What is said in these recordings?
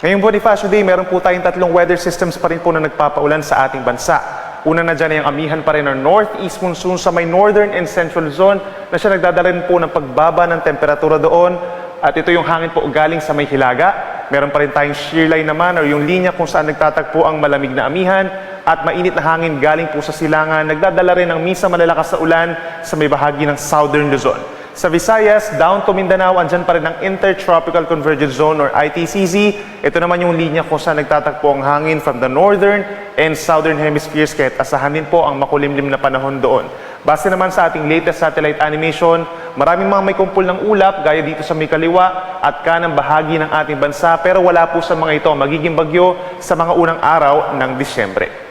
Ngayong Bonifacio Day, meron po tayong tatlong weather systems pa rin po na nagpapaulan sa ating bansa. Una na dyan ay ang amihan pa rin ng northeast monsoon sa may northern and central zone na siya nagdadala rin po ng pagbaba ng temperatura doon. At ito yung hangin po galing sa may hilaga. Meron pa rin tayong shear line naman o yung linya kung saan nagtatagpo ang malamig na amihan at mainit na hangin galing po sa silangan. Nagdadala rin ng minsan malalakas na ulan sa may bahagi ng southern Luzon. Sa Visayas, down to Mindanao, andyan pa rin ang Intertropical Convergence Zone or ITCZ. Ito naman yung linya kung saan nagtatagpo ang hangin from the northern and southern hemispheres, kaya't asahan din po ang makulimlim na panahon doon. Base naman sa ating latest satellite animation, maraming mga may kumpul ng ulap gaya dito sa may kaliwa at kanang bahagi ng ating bansa, pero wala po sa mga ito magiging bagyo sa mga unang araw ng Disyembre.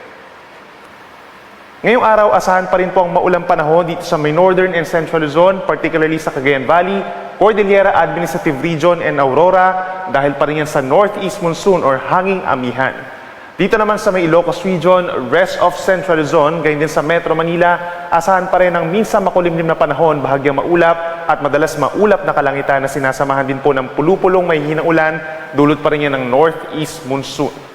Ngayong araw, asahan pa rin po ang maulang panahon dito sa may northern and central Luzon, particularly sa Cagayan Valley, Cordillera Administrative Region and Aurora, dahil pa rin yan sa northeast monsoon or hanging amihan. Dito naman sa may Ilocos Region, rest of central Luzon, gayon din sa Metro Manila, asahan pa rin ang minsan makulimlim na panahon, bahagyang maulap at madalas maulap na kalangitan na sinasamahan din po ng pulupulong may hinang ulan, dulot pa rin yan ng northeast monsoon.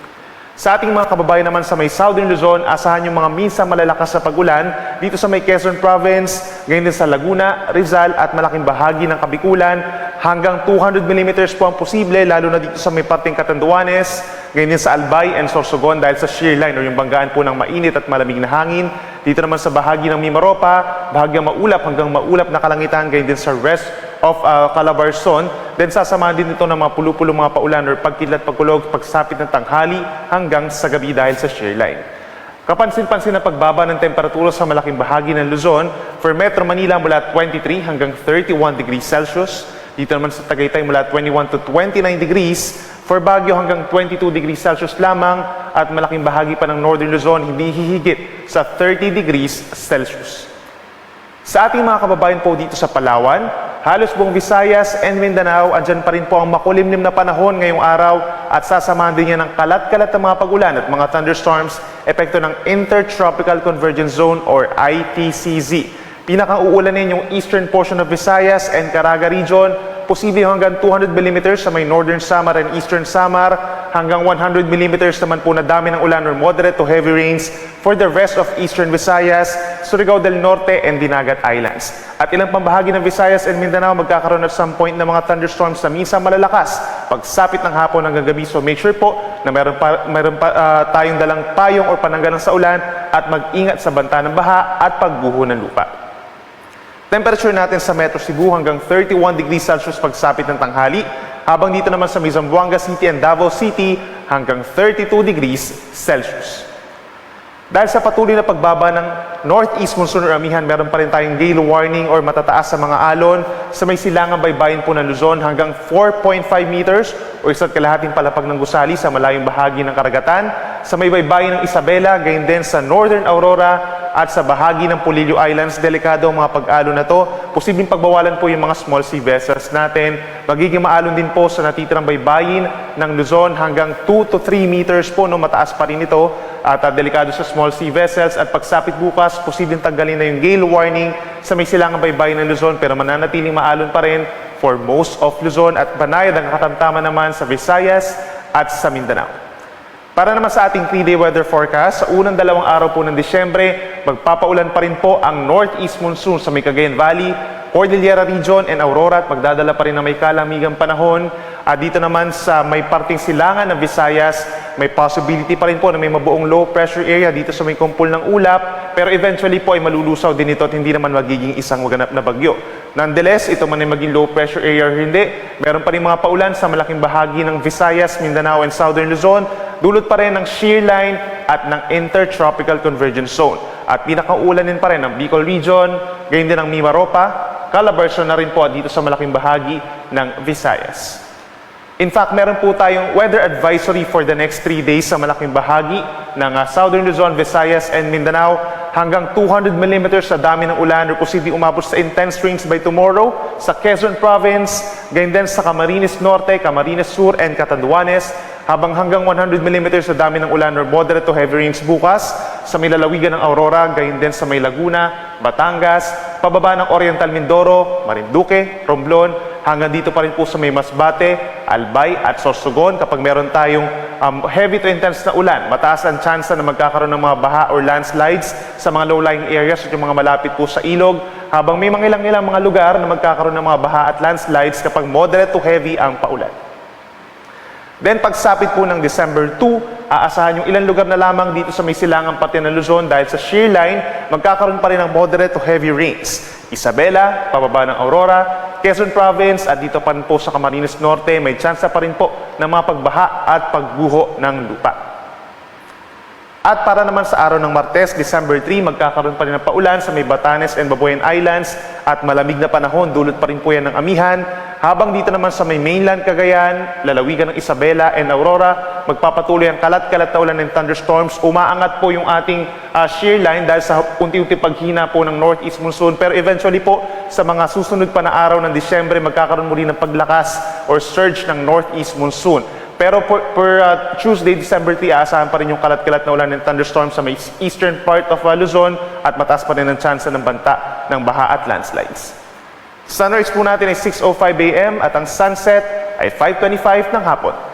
Sa ating mga kababayan naman sa may Southern Luzon, asahan yung mga minsan malalakas na pag-ulan dito sa may Quezon Province, ngayon din sa Laguna, Rizal at malaking bahagi ng Kabikulan. Hanggang 200 mm po ang posible, lalo na dito sa may parting Catanduanes, ngayon din sa Albay and Sorsogon dahil sa shear line o yung banggaan po ng mainit at malamig na hangin. Dito naman sa bahagi ng Mimaropa, bahagyang maulap hanggang maulap na kalangitan, ngayon din sa rest of Calabarzon. Then sasamahan din ito ng mga pulupulong mga paulan or pagkidlat pagkulog pagsapit ng tanghali hanggang sa gabi dahil sa shear line. Kapansin-pansin na pagbaba ng temperatura sa malaking bahagi ng Luzon for Metro Manila mula 23 hanggang 31 degrees Celsius. Dito naman sa Tagaytay mula 21 to 29 degrees. For Baguio hanggang 22 degrees Celsius lamang at malaking bahagi pa ng Northern Luzon hindi hihigit sa 30 degrees Celsius. Sa ating mga kababayan po dito sa Palawan, halos buong Visayas and Mindanao, andyan pa rin po ang makulimlim na panahon ngayong araw at sasamahan din niya ng kalat-kalat na mga pag-ulan at mga thunderstorms, epekto ng Intertropical Convergence Zone or ITCZ. Pinaka-uulan yung eastern portion of Visayas and Caraga region, posible hanggang 200 mm sa may northern Samar and eastern Samar, hanggang 100 mm naman po na dami ng ulan or moderate to heavy rains for the rest of eastern Visayas, Surigao del Norte and Dinagat Islands. At ilang pambahagi ng Visayas and Mindanao magkakaroon at some point ng mga thunderstorms na minsan malalakas pagsapit ng hapon hanggang gabi. So make sure po na meron pa tayong dalang payong or pananggalang sa ulan at mag-ingat sa banta ng baha at pagguho ng lupa. Temperature natin sa Metro Cebu hanggang 31 degrees Celsius pagsapit ng tanghali, habang dito naman sa Zamboanga City and Davao City hanggang 32 degrees Celsius. Dahil sa patuloy na pagbaba ng northeast monsoon or amihan, meron pa rin tayong gale warning or matataas sa mga alon sa may silangang baybayin po ng Luzon hanggang 4.5 meters o 1.5 palapag ng gusali sa malayong bahagi ng karagatan, sa may baybayin ng Isabela, gayon din sa Northern Aurora at sa bahagi ng Polillo Islands. Delikado ang mga pag-alon na to. Posibleng pagbawalan po yung mga small sea vessels natin. Magiging maalon din po sa natitirang baybayin ng Luzon hanggang 2 to 3 meters po, no, mataas pa rin ito. At delikado sa small sea vessels at pagsapit bukas, posibleng tanggalin na yung gale warning sa may silangang baybayin ng Luzon pero mananatiling maalon pa rin for most of Luzon at banayad ang katamtaman naman sa Visayas at sa Mindanao. Para naman sa ating 3-day weather forecast, sa unang 2 araw po ng Disyembre, magpapaulan pa rin po ang northeast monsoon sa may Cagayan Valley, Cordillera Region and Aurora at magdadala pa rin ng may kalamigang panahon. At dito naman sa may parting silangan ng Visayas, may possibility pa rin po na may mabuong low pressure area dito sa may kumpul ng ulap, pero eventually po ay malulusaw din ito at hindi naman magiging isang maganap na bagyo. Nonetheless, ito man ay maging low pressure area o hindi, meron pa rin mga paulan sa malaking bahagi ng Visayas, Mindanao and Southern Luzon, dulot pa rin ng shear line at ng Intertropical Convergence Zone. At pinakaulanin pa rin ng Bicol Region, gayon din ng Mimaropa, Calabarzon na rin po dito sa malaking bahagi ng Visayas. In fact, meron po tayong weather advisory for the next 3 days sa malaking bahagi ng Southern Luzon, Visayas and Mindanao. Hanggang 200 mm sa dami ng ulan or posibleng umabot sa intense rains by tomorrow sa Quezon Province, gayon din sa Camarines Norte, Camarines Sur and Catanduanes, habang hanggang 100 mm sa dami ng ulan or moderate to heavy rains bukas sa may lalawigan ng Aurora, gayon din sa may Laguna, Batangas, pababa ng Oriental Mindoro, Marinduque, Romblon, hanggang dito pa rin po sa may Masbate, Albay at Sorsogon. Kapag meron tayong heavy to intense na ulan, mataas ang tsansa na magkakaroon ng mga baha or landslides sa mga low-lying areas at yung mga malapit po sa ilog, habang may mga ilang mga lugar na magkakaroon ng mga baha at landslides kapag moderate to heavy ang paulan. Then pagsapit po ng December 2, aasahan yung ilang lugar na lamang dito sa may silangang pati ng Luzon dahil sa shear line, magkakaroon pa rin ng moderate to heavy rains. Isabela, pababa ng Aurora, Quezon Province at dito pa rin po sa Camarines Norte, may tsansa pa rin po ng mga pagbaha at pagguho ng lupa. At para naman sa araw ng Martes, December 3, magkakaroon pa rin ng paulan sa may Batanes and Babuyan Islands at malamig na panahon, dulot pa rin po yan ng amihan. Habang dito naman sa may mainland Cagayan, lalawigan ng Isabela and Aurora, magpapatuloy ang kalat-kalat na ulan and thunderstorms. Umaangat po yung ating shear line dahil sa unti-unti paghina po ng northeast monsoon. Pero eventually po, sa mga susunod pa na araw ng Disyembre, magkakaroon muli ng paglakas or surge ng northeast monsoon. Pero per Tuesday, December 3, aasahan pa rin yung kalat-kalat na ulan and thunderstorms sa may eastern part of Luzon at mataas pa rin ang tsansa ng banta ng baha at landslides. Sunrise po natin ay 6:05 a.m. at ang sunset ay 5:25 ng hapon.